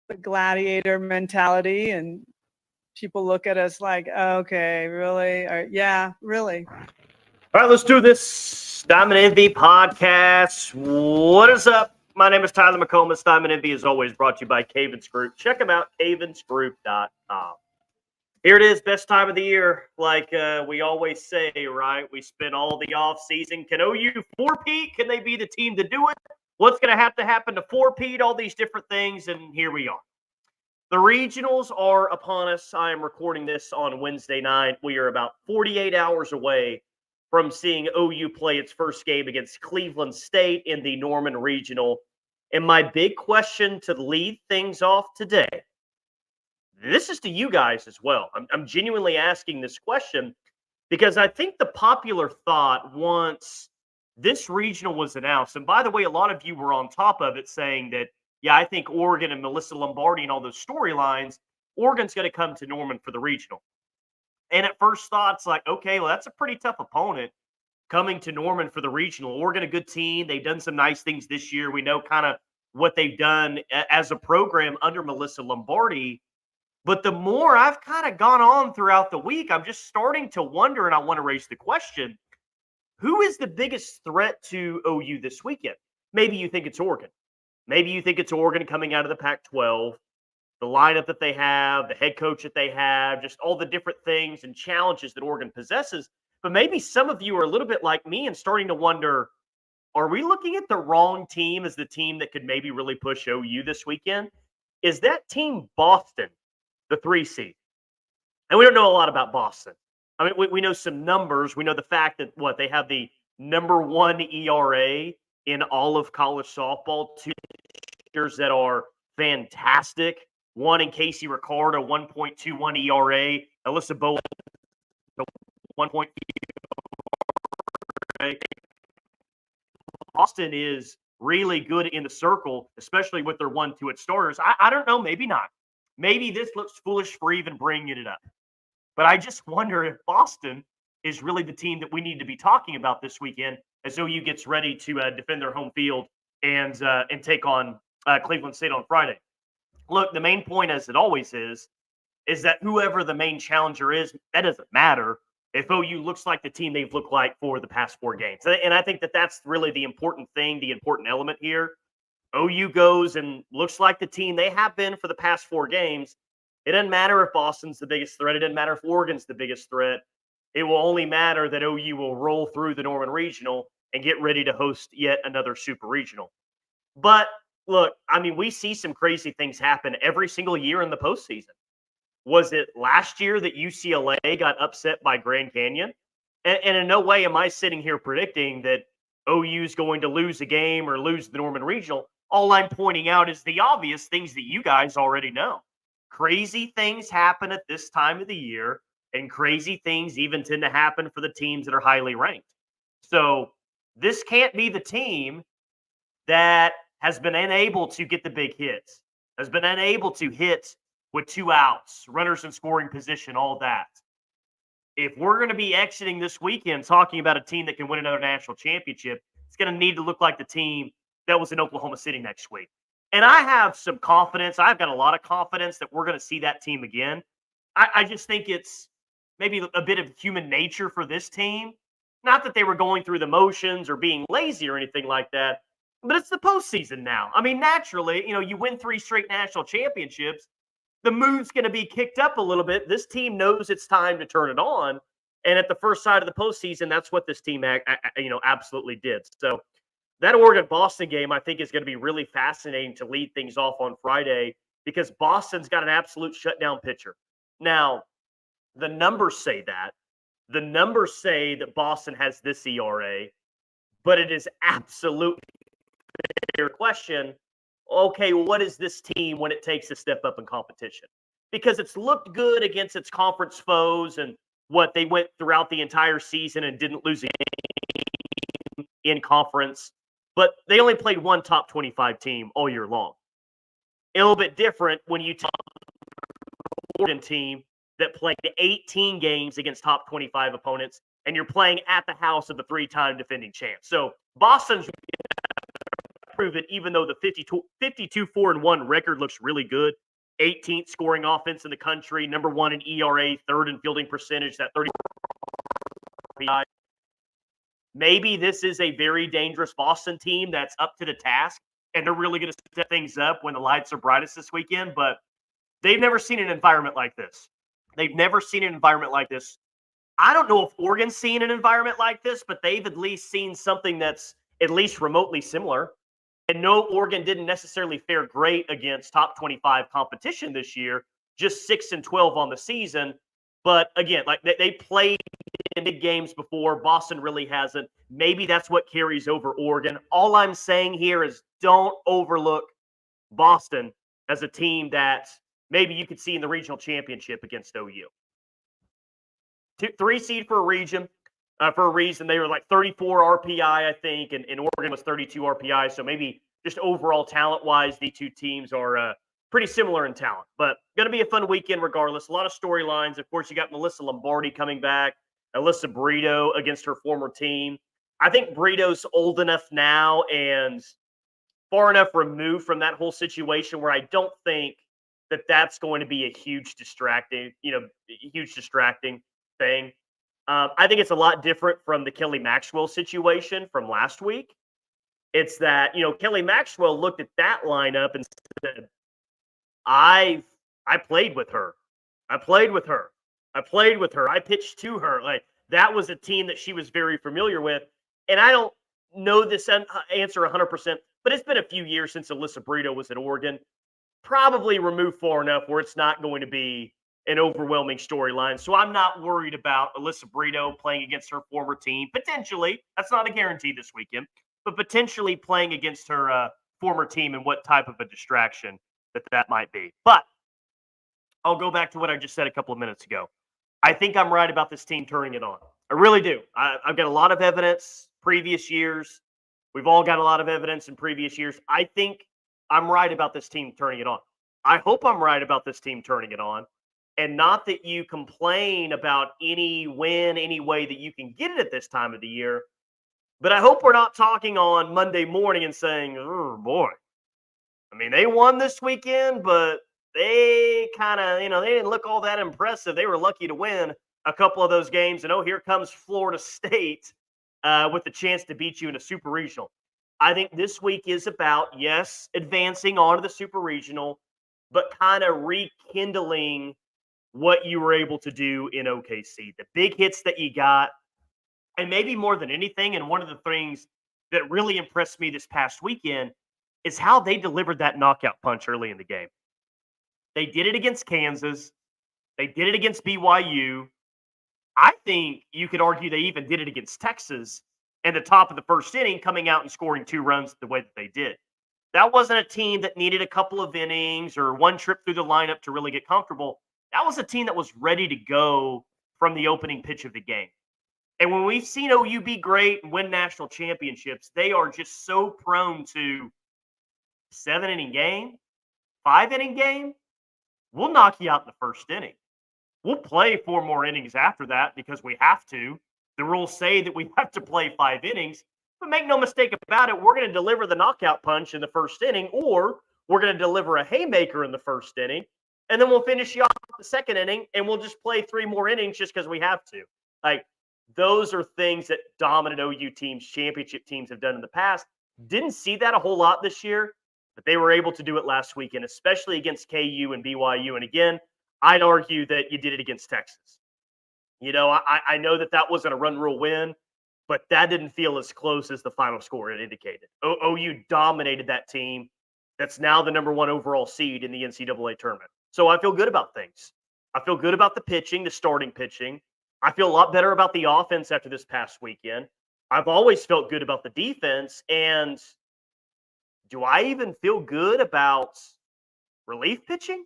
the gladiator mentality, and people look at us like, okay, really? Or, yeah, really. All right, let's do this. Diamond Envy podcast. What is up? My name is Tyler McComas. Diamond Envy is always brought to you by Cavens Group. Check them out, cavensgroup.com. Here it is, best time of the year. Like we always say, right? We spend all the off season. Can OU four-peat? Can they be the team to do it? What's going to happen to four-peat? All these different things, and here we are. The regionals are upon us. I am recording this on Wednesday night. We are about 48 hours away from seeing OU play its first game against Cleveland State in the Norman Regional. And my big question to lead things off today, this is to you guys as well. I'm genuinely asking this question because I think the popular thought once this regional was announced, and by the way, a lot of you were on top of it saying that, yeah, I think Oregon and Melissa Lombardi and all those storylines, Oregon's going to come to Norman for the regional. And at first thought, it's like, okay, well, that's a pretty tough opponent coming to Norman for the regional. Oregon, a good team. They've done some nice things this year. We know kind of what they've done as a program under Melissa Lombardi. But the more I've kind of gone on throughout the week, I'm just starting to wonder, and I want to raise the question, who is the biggest threat to OU this weekend? Maybe you think it's Oregon. Maybe you think it's Oregon coming out of the Pac-12, the lineup that they have, the head coach that they have, just all the different things and challenges that Oregon possesses. But maybe some of you are a little bit like me and starting to wonder, are we looking at the wrong team as the team that could maybe really push OU this weekend? Is that team Boston the 3 seed? And we don't know a lot about Boston. I mean, we know some numbers. We know the fact that, they have the number 1 ERA in all of college softball, 2 pitchers that are fantastic. One in Casey Ricardo, 1.21 ERA. Alyssa Bowen, 1.2 ERA. Boston is really good in the circle, especially with their 1-2 at starters. I don't know, maybe not. Maybe this looks foolish for even bringing it up. But I just wonder if Boston is really the team that we need to be talking about this weekend as OU gets ready to defend their home field and take on Cleveland State on Friday. Look, the main point, as it always is that whoever the main challenger is, that doesn't matter if OU looks like the team they've looked like for the past 4 games. And I think that that's really the important thing, the important element here. OU goes and looks like the team they have been for the past 4 games. It doesn't matter if Boston's the biggest threat. It doesn't matter if Oregon's the biggest threat. It will only matter that OU will roll through the Norman Regional and get ready to host yet another Super Regional. But look, I mean, we see some crazy things happen every single year in the postseason. Was it last year that UCLA got upset by Grand Canyon? And in no way am I sitting here predicting that OU is going to lose a game or lose the Norman Regional. All I'm pointing out is the obvious things that you guys already know. Crazy things happen at this time of the year, and crazy things even tend to happen for the teams that are highly ranked. So this can't be the team that has been unable to get the big hits, has been unable to hit with 2 outs, runners in scoring position, all that. If we're going to be exiting this weekend talking about a team that can win another national championship, it's going to need to look like the team that was in Oklahoma City next week. And I have some confidence. I've got a lot of confidence that we're going to see that team again. I just think it's maybe a bit of human nature for this team. Not that they were going through the motions or being lazy or anything like that, but it's the postseason now. I mean, naturally, you win 3 straight national championships, the mood's going to be kicked up a little bit. This team knows it's time to turn it on. And at the first side of the postseason, that's what this team, absolutely did. So that Oregon-Boston game, I think, is going to be really fascinating to lead things off on Friday because Boston's got an absolute shutdown pitcher. Now, the numbers say that. The numbers say that Boston has this ERA, but it is absolutely a question. Okay, what is this team when it takes a step up in competition? Because it's looked good against its conference foes and they went throughout the entire season and didn't lose a game in conference. But they only played 1 top 25 team all year long. A little bit different when you take an Oregon team that played 18 games against top 25 opponents, and you're playing at the house of the 3-time defending champ. So Boston's prove it, even though the 52-4-1 record looks really good. 18th scoring offense in the country, number 1 in ERA, 3rd in fielding percentage, that 30 RPI. Maybe this is a very dangerous Boston team that's up to the task, and they're really going to set things up when the lights are brightest this weekend, but they've never seen an environment like this. They've never seen an environment like this. I don't know if Oregon's seen an environment like this, but they've at least seen something that's at least remotely similar. And no, Oregon didn't necessarily fare great against top 25 competition this year, just 6-12 on the season. But again, like they played in big games before. Boston really hasn't. Maybe that's what carries over Oregon. All I'm saying here is don't overlook Boston as a team that maybe you could see in the regional championship against OU. 3 seed for a region. For a reason, they were like 34 RPI, I think, and Oregon was 32 RPI. So maybe just overall talent-wise, the two teams are pretty similar in talent. But going to be a fun weekend regardless. A lot of storylines. Of course, you got Melissa Lombardi coming back, Alyssa Brito against her former team. I think Brito's old enough now and far enough removed from that whole situation where I don't think that that's going to be a huge distracting thing. I think it's a lot different from the Kelly Maxwell situation from last week. It's that, Kelly Maxwell looked at that lineup and said, I played with her. I played with her. I played with her. I pitched to her. Like, that was a team that she was very familiar with. And I don't know this answer 100%, but it's been a few years since Alyssa Brito was at Oregon. Probably removed far enough where it's not going to be an overwhelming storyline. So I'm not worried about Alyssa Brito playing against her former team. Potentially, that's not a guarantee this weekend, but potentially playing against her former team and what type of a distraction that might be. But I'll go back to what I just said a couple of minutes ago. I think I'm right about this team turning it on. I really do. I've got a lot of evidence previous years. We've all got a lot of evidence in previous years. I think I'm right about this team turning it on. I hope I'm right about this team turning it on. And not that you complain about any win, any way that you can get it at this time of the year. But I hope we're not talking on Monday morning and saying, oh, boy. I mean, they won this weekend, but they kind of, they didn't look all that impressive. They were lucky to win a couple of those games. And, here comes Florida State with the chance to beat you in a super regional. I think this week is about, yes, advancing onto the super regional, but kind of rekindling what you were able to do in OKC, the big hits that you got, and maybe more than anything, and one of the things that really impressed me this past weekend is how they delivered that knockout punch early in the game. They did it against Kansas. They did it against BYU. I think you could argue they even did it against Texas at the top of the first inning, coming out and scoring 2 runs the way that they did. That wasn't a team that needed a couple of innings or one trip through the lineup to really get comfortable. That was a team that was ready to go from the opening pitch of the game. And when we've seen OU be great and win national championships, they are just so prone to 7-inning game, 5-inning game. We'll knock you out in the first inning. We'll play 4 more innings after that because we have to. The rules say that we have to play 5 innings. But make no mistake about it, we're going to deliver the knockout punch in the first inning, or we're going to deliver a haymaker in the first inning. And then we'll finish you off the second inning, and we'll just play 3 more innings just because we have to. Like, those are things that dominant OU teams, championship teams have done in the past. Didn't see that a whole lot this year, but they were able to do it last weekend, especially against KU and BYU. And again, I'd argue that you did it against Texas. I know that wasn't a run rule win, but that didn't feel as close as the final score had indicated. OU dominated that team that's now the number 1 overall seed in the NCAA tournament. So I feel good about things. I feel good about the pitching, the starting pitching. I feel a lot better about the offense after this past weekend. I've always felt good about the defense. And do I even feel good about relief pitching?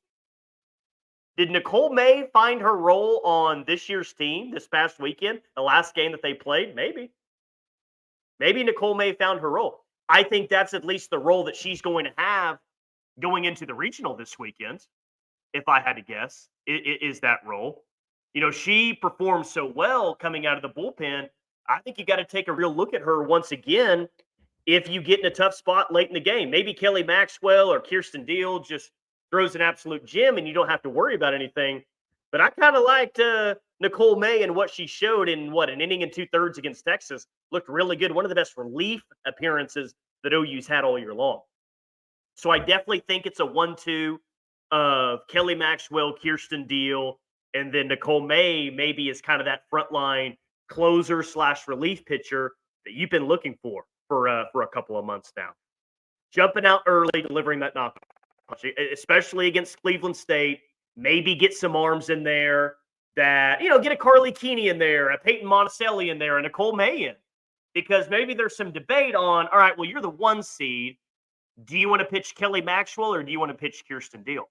Did Nicole May find her role on this year's team this past weekend, the last game that they played? Maybe. Maybe Nicole May found her role. I think that's at least the role that she's going to have going into the regional this weekend. If I had to guess, is that role. She performed so well coming out of the bullpen. I think you got to take a real look at her once again if you get in a tough spot late in the game. Maybe Kelly Maxwell or Kirsten Deal just throws an absolute gem and you don't have to worry about anything. But I kind of liked Nicole May and what she showed in an inning and 2/3 against Texas. Looked really good. One of the best relief appearances that OU's had all year long. So I definitely think it's a 1-2 of Kelly Maxwell, Kirsten Deal, and then Nicole May maybe is kind of that frontline closer / relief pitcher that you've been looking for a couple of months now. Jumping out early, delivering that knockout punch, especially against Cleveland State. Maybe get some arms in there that, get a Carly Keeney in there, a Peyton Monticelli in there, and Nicole May in. Because maybe there's some debate on, all right, well, you're the 1 seed. Do you want to pitch Kelly Maxwell or do you want to pitch Kirsten Deal?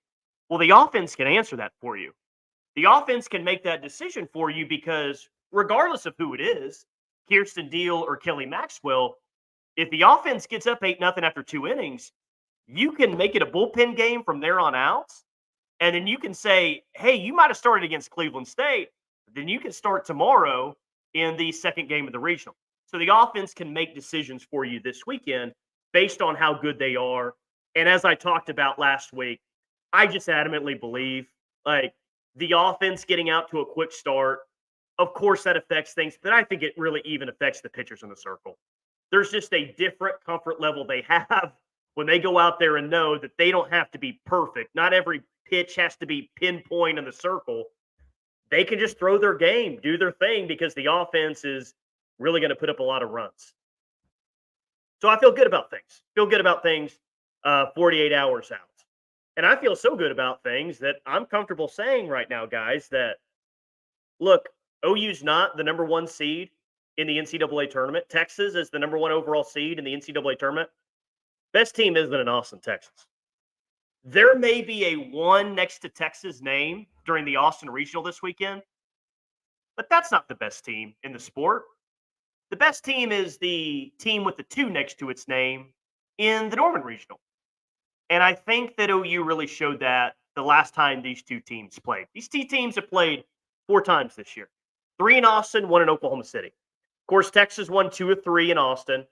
Well, the offense can answer that for you. The offense can make that decision for you because regardless of who it is, Kirsten Deal or Kelly Maxwell, if the offense gets up 8-0 after 2 innings, you can make it a bullpen game from there on out. And then you can say, hey, you might have started against Cleveland State. Then you can start tomorrow in the second game of the regional. So the offense can make decisions for you this weekend based on how good they are. And as I talked about last week, I just adamantly believe the offense getting out to a quick start, of course that affects things, but I think it really even affects the pitchers in the circle. There's just a different comfort level they have when they go out there and know that they don't have to be perfect. Not every pitch has to be pinpoint in the circle. They can just throw their game, do their thing, because the offense is really going to put up a lot of runs. So I feel good about things. 48 hours out. And I feel so good about things that I'm comfortable saying right now, guys, that, look, OU's not the number 1 seed in the NCAA tournament. Texas is the number 1 overall seed in the NCAA tournament. Best team isn't in Austin, Texas. There may be a 1 next to Texas name during the Austin Regional this weekend, but that's not the best team in the sport. The best team is the team with the 2 next to its name in the Norman Regional. And I think that OU really showed that the last time these 2 teams played. These 2 teams have played 4 times this year. 3 in Austin, 1 in Oklahoma City. Of course, Texas won 2 of 3 in Austin.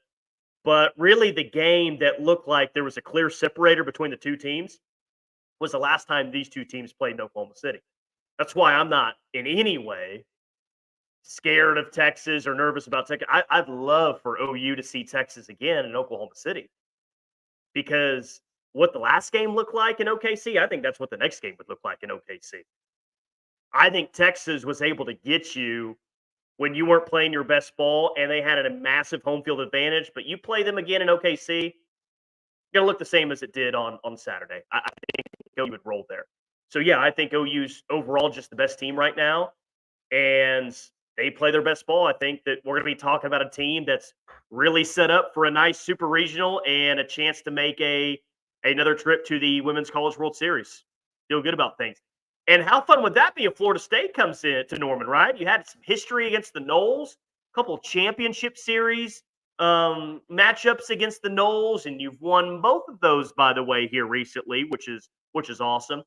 But really the game that looked like there was a clear separator between the 2 teams was the last time these 2 teams played in Oklahoma City. That's why I'm not in any way scared of Texas or nervous about Texas. I'd love for OU to see Texas again in Oklahoma City. Because what the last game looked like in OKC, I think that's what the next game would look like in OKC. I think Texas was able to get you when you weren't playing your best ball and they had a massive home field advantage, but you play them again in OKC, it's going to look the same as it did on Saturday. I think OU would roll there. So, yeah, I think OU's overall just the best team right now, and they play their best ball. I think that we're going to be talking about a team that's really set up for a nice super regional and a chance to make another trip to the Women's College World Series. Feel good about things. And how fun would that be if Florida State comes in to Norman, right? You had some history against the Noles, a couple championship series matchups against the Noles, and you've won both of those, by the way, here recently, which is awesome.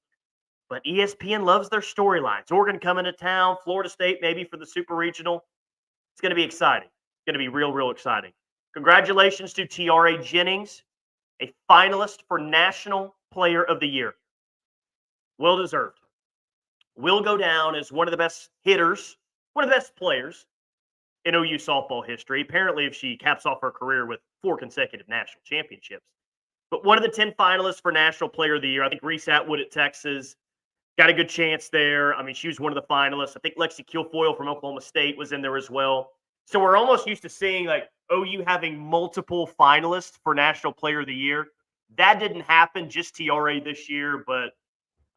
But ESPN loves their storylines. Oregon coming to town, Florida State maybe for the Super Regional. It's going to be exciting. It's going to be real, real exciting. Congratulations to Tiare Jennings, a finalist for National Player of the Year. Well deserved. Will go down as one of the best hitters, one of the best players in OU softball history. Apparently, if she caps off her career with 4 consecutive national championships. But one of the 10 finalists for National Player of the Year. I think Reese Atwood at Texas got a good chance there. I mean, she was one of the finalists. I think Lexi Kilfoyle from Oklahoma State was in there as well. So we're almost used to seeing OU having multiple finalists for National Player of the Year. That didn't happen, just Tiare this year. But,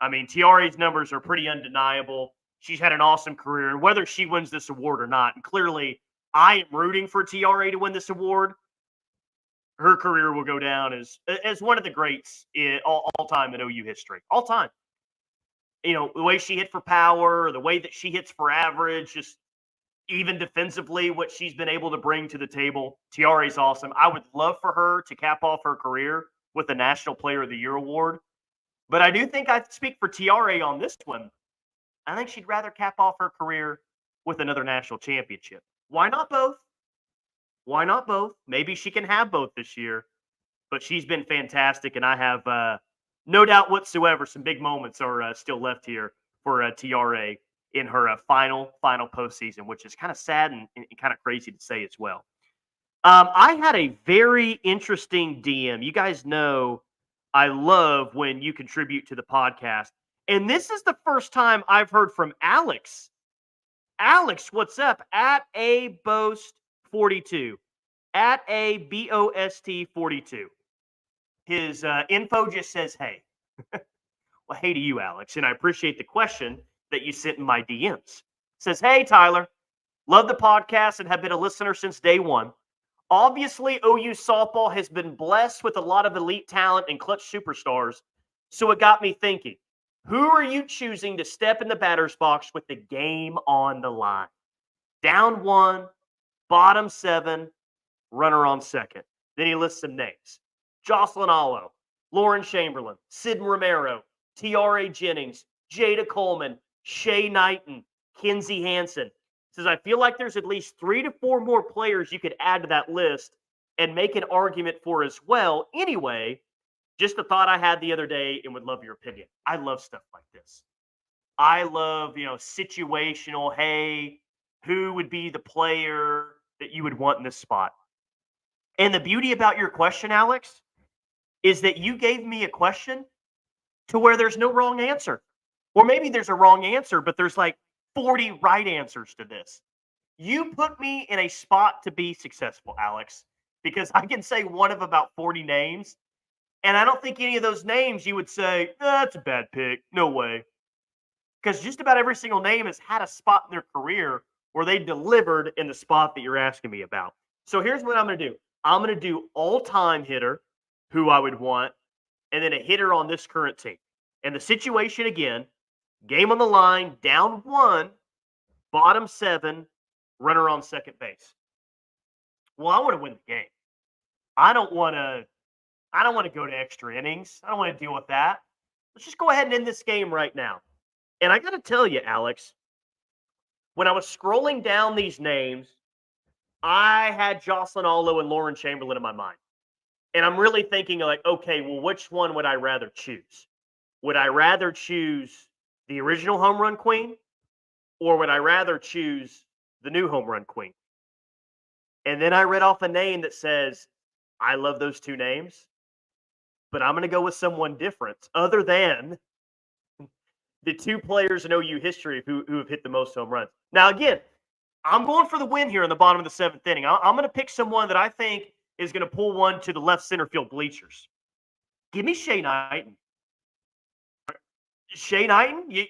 I mean, Tiare's numbers are pretty undeniable. She's had an awesome career. And whether she wins this award or not, and clearly I am rooting for Tiare to win this award, her career will go down as one of the greats in all time in OU history. All time. You know, the way she hit for power, the way that she hits for average, just even defensively, what she's been able to bring to the table. Tiare's awesome. I would love for her to cap off her career with the National Player of the Year award. But I do think I speak for Tiare on this one. I think she'd rather cap off her career with another national championship. Why not both? Why not both? Maybe she can have both this year. But she's been fantastic, and I have no doubt whatsoever some big moments are still left here for TRA in her final postseason, which is kind of sad and kind of crazy to say as well. I had a very interesting DM. You guys know I love when you contribute to the podcast. And this is the first time I've heard from Alex. Alex, what's up? At a boast 42. At a bost 42. His info just says, hey. Well, hey to you, Alex. And I appreciate the question that you sent in my DMs. Says, hey, Tyler. Love the podcast and have been a listener since day one. Obviously, OU softball has been blessed with a lot of elite talent and clutch superstars. So it got me thinking, who are you choosing to step in the batter's box with the game on the line? Down one, bottom seven, runner on second. Then he lists some names. Jocelyn Allo, Lauren Chamberlain, Sid Romero, T.R.A. Jennings, Jada Coleman, Shay Knighton, Kinsey Hansen. Says, I feel like there's at least 3 to 4 more players you could add to that list and make an argument for as well. Anyway, just a thought I had the other day and would love your opinion. I love stuff like this. I love, situational, hey, who would be the player that you would want in this spot? And the beauty about your question, Alex, is that you gave me a question to where there's no wrong answer. Or maybe there's a wrong answer, but there's like 40 right answers to this. You put me in a spot to be successful, Alex, because I can say one of about 40 names, and I don't think any of those names you would say, that's a bad pick. No way. Because just about every single name has had a spot in their career where they delivered in the spot that you're asking me about. So here's what I'm going to do. I'm going to do all-time hitter, who I would want, and then a hitter on this current team. And the situation again, game on the line, down one, bottom seven, runner on second base. Well, I want to win the game. I don't want to go to extra innings. I don't want to deal with that. Let's just go ahead and end this game right now. And I got to tell you, Alex, when I was scrolling down these names, I had Jocelyn Allo and Lauren Chamberlain in my mind. And I'm really thinking like, okay, well, which one would I rather choose? Would I rather choose the original home run queen, or would I rather choose the new home run queen? And then I read off a name that says, I love those two names, but I'm going to go with someone different other than the two players in OU history who have hit the most home runs. Now, again, I'm going for the win here in the bottom of the seventh inning. I'm going to pick someone that I think is going to pull one to the left center field bleachers. Give me Shay Knighton. Shay Knighton, you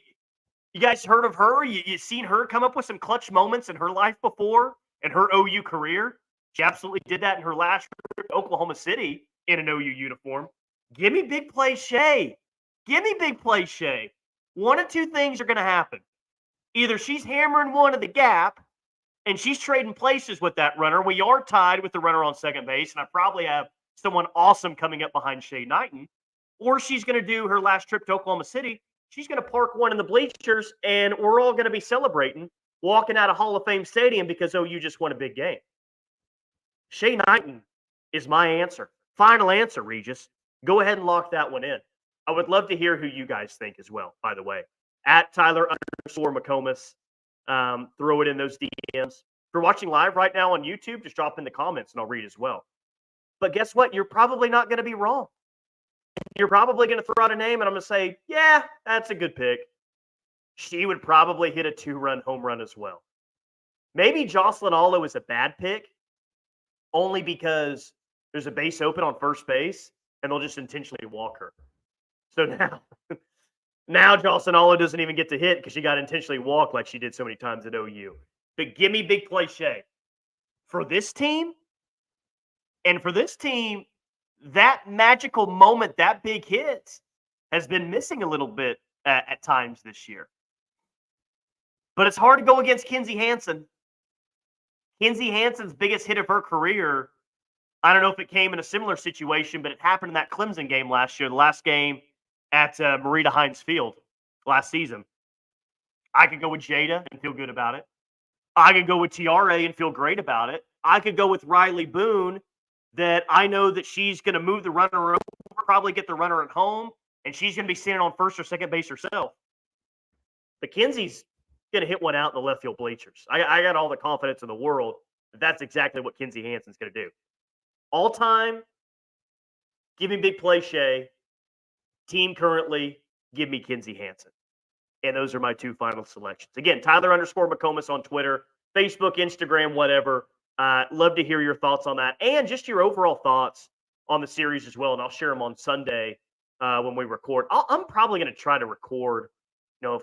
guys heard of her? You seen her come up with some clutch moments in her life before in her OU career? She absolutely did that in her last trip to Oklahoma City in an OU uniform. Give me big play Shay. Give me big play Shay. One of two things are going to happen. Either she's hammering one of the gap, and she's trading places with that runner. We are tied with the runner on second base, and I probably have someone awesome coming up behind Shay Knighton. Or she's going to do her last trip to Oklahoma City. She's going to park one in the bleachers, and we're all going to be celebrating, walking out of Hall of Fame Stadium because OU just won a big game. Shay Knighton is my answer. Final answer, Regis. Go ahead and lock that one in. I would love to hear who you guys think as well, by the way. At Tyler_McComas. Throw it in those DMs. If you're watching live right now on YouTube, just drop in the comments and I'll read as well. But guess what? You're probably not going to be wrong. You're probably going to throw out a name and I'm going to say, yeah, that's a good pick. She would probably hit a 2-run home run as well. Maybe Jocelyn Allo is a bad pick only because there's a base open on first base and they'll just intentionally walk her. So now Jocelyn Allo doesn't even get to hit because she got intentionally walked like she did so many times at OU. But give me big play Shay. For this team, that magical moment, that big hit, has been missing a little bit at times this year. But it's hard to go against Kinsey Hansen. Kinsey Hansen's biggest hit of her career, I don't know if it came in a similar situation, but it happened in that Clemson game last year, the last game at Marita Hines Field last season. I could go with Jada and feel good about it. I could go with TRA and feel great about it. I could go with Riley Boone, that I know that she's going to move the runner over, probably get the runner at home, and she's going to be standing on first or second base herself. But Kenzie's going to hit one out in the left field bleachers. I got all the confidence in the world that that's exactly what Kinzie Hansen's going to do. All time, give me big play, Shay. Team currently, give me Kinzie Hansen. And those are my two final selections. Again, Tyler_McComas on Twitter, Facebook, Instagram, whatever. Love to hear your thoughts on that and just your overall thoughts on the series as well. And I'll share them on Sunday when we record. I'm probably going to try to record,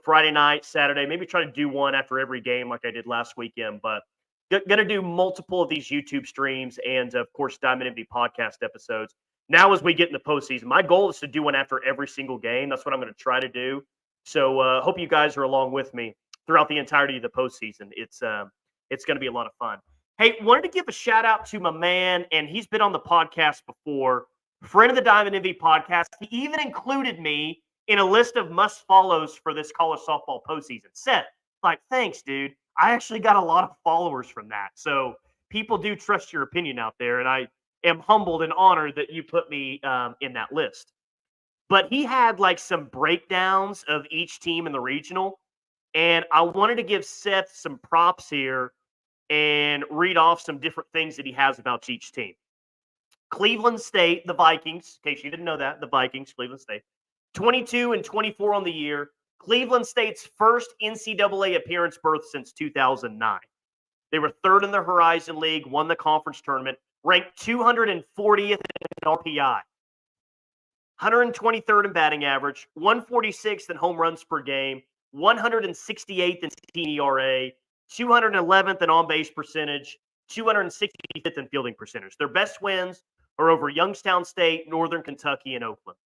Friday night, Saturday, maybe try to do one after every game like I did last weekend. But going to do multiple of these YouTube streams and, of course, Diamond MD podcast episodes. Now as we get in the postseason, my goal is to do one after every single game. That's what I'm going to try to do. So hope you guys are along with me throughout the entirety of the postseason. It's going to be a lot of fun. Hey, wanted to give a shout out to my man, and he's been on the podcast before, friend of the Diamond MV podcast. He even included me in a list of must follows for this college softball postseason. Seth, thanks, dude. I actually got a lot of followers from that. So people do trust your opinion out there, and I am humbled and honored that you put me in that list. But he had some breakdowns of each team in the regional. And I wanted to give Seth some props here and read off some different things that he has about each team. Cleveland State, the Vikings, in case you didn't know that, the Vikings, Cleveland State, 22-24 on the year. Cleveland State's first NCAA appearance berth since 2009. They were third in the Horizon League, won the conference tournament, ranked 240th in RPI. 123rd in batting average, 146th in home runs per game, 168th in team ERA, 211th in on-base percentage, 265th in fielding percentage. Their best wins are over Youngstown State, Northern Kentucky, and Oakland.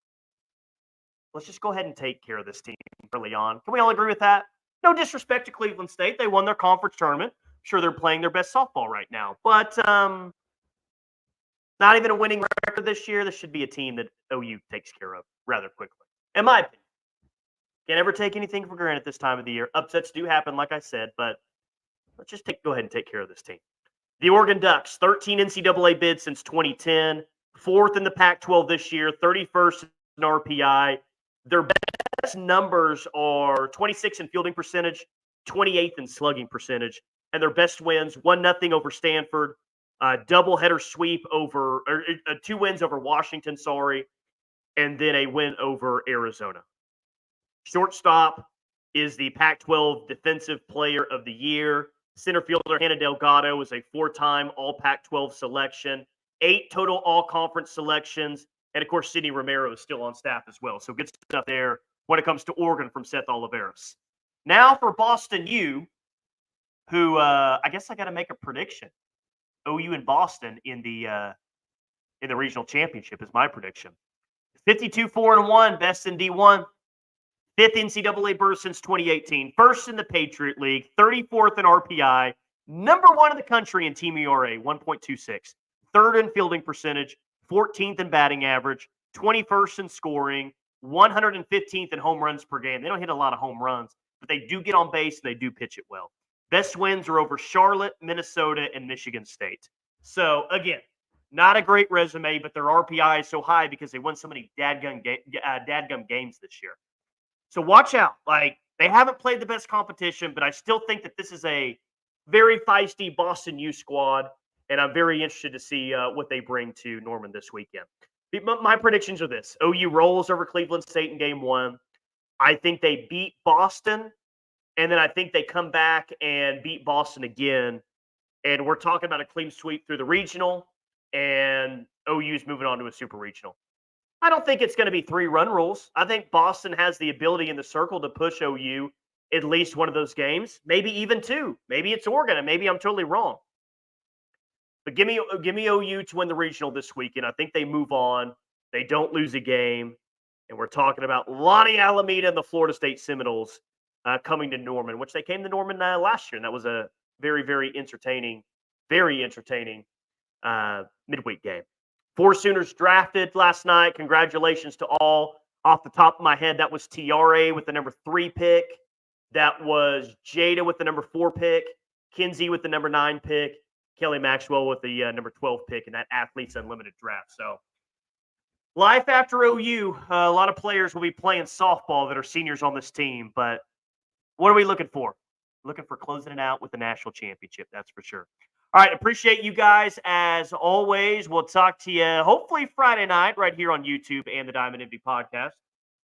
Let's just go ahead and take care of this team early on. Can we all agree with that? No disrespect to Cleveland State. They won their conference tournament. I'm sure they're playing their best softball right now. But not even a winning record this year. This should be a team that OU takes care of rather quickly, in my opinion. Can't ever take anything for granted this time of the year. Upsets do happen, like I said, but let's just go ahead and take care of this team. The Oregon Ducks, 13 NCAA bids since 2010, fourth in the Pac-12 this year, 31st in RPI. Their best numbers are 26 in fielding percentage, 28th in slugging percentage, and their best wins, 1-0 over Stanford, doubleheader sweep over, or 2 wins over Washington, and then a win over Arizona. Shortstop is the Pac-12 Defensive Player of the Year. Center fielder Hannah Delgado is a 4-time All-Pac-12 selection, 8 total All-Conference selections, and of course, Sidney Romero is still on staff as well. So good stuff there when it comes to Oregon from Seth Oliveros. Now for Boston U, who I guess I got to make a prediction. OU and Boston in the regional championship is my prediction. 52-4-1, best in D1. 5th NCAA berth since 2018. First in the Patriot League. 34th in RPI. Number 1 in the country in team ERA, 1.26. 3rd in fielding percentage. 14th in batting average. 21st in scoring. 115th in home runs per game. They don't hit a lot of home runs, but they do get on base and they do pitch it well. Best wins are over Charlotte, Minnesota, and Michigan State. So, again, not a great resume, but their RPI is so high because they won so many dadgum games this year. So watch out. They haven't played the best competition, but I still think that this is a very feisty Boston U squad, and I'm very interested to see what they bring to Norman this weekend. My predictions are this. OU rolls over Cleveland State in game 1. I think they beat Boston, and then I think they come back and beat Boston again. And we're talking about a clean sweep through the regional, and OU's moving on to a super regional. I don't think it's going to be 3-run rules. I think Boston has the ability in the circle to push OU at least one of those games, maybe even 2. Maybe it's Oregon, and maybe I'm totally wrong. But give me OU to win the regional this weekend. I think they move on. They don't lose a game. And we're talking about Lonnie Alameda and the Florida State Seminoles coming to Norman, which they came to Norman last year. And that was a very, very entertaining midweek game. 4 Sooners drafted last night. Congratulations to all. Off the top of my head, that was Tiare with the number 3 pick. That was Jada with the number 4 pick. Kinsey with the number 9 pick. Kelly Maxwell with the number 12 pick in that Athletes Unlimited draft. So life after OU, a lot of players will be playing softball that are seniors on this team. But what are we looking for? Looking for closing it out with the national championship, that's for sure. All right, appreciate you guys as always. We'll talk to you hopefully Friday night right here on YouTube and the Diamond Empty podcast.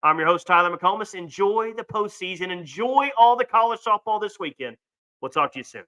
I'm your host, Tyler McComas. Enjoy the postseason. Enjoy all the college softball this weekend. We'll talk to you soon.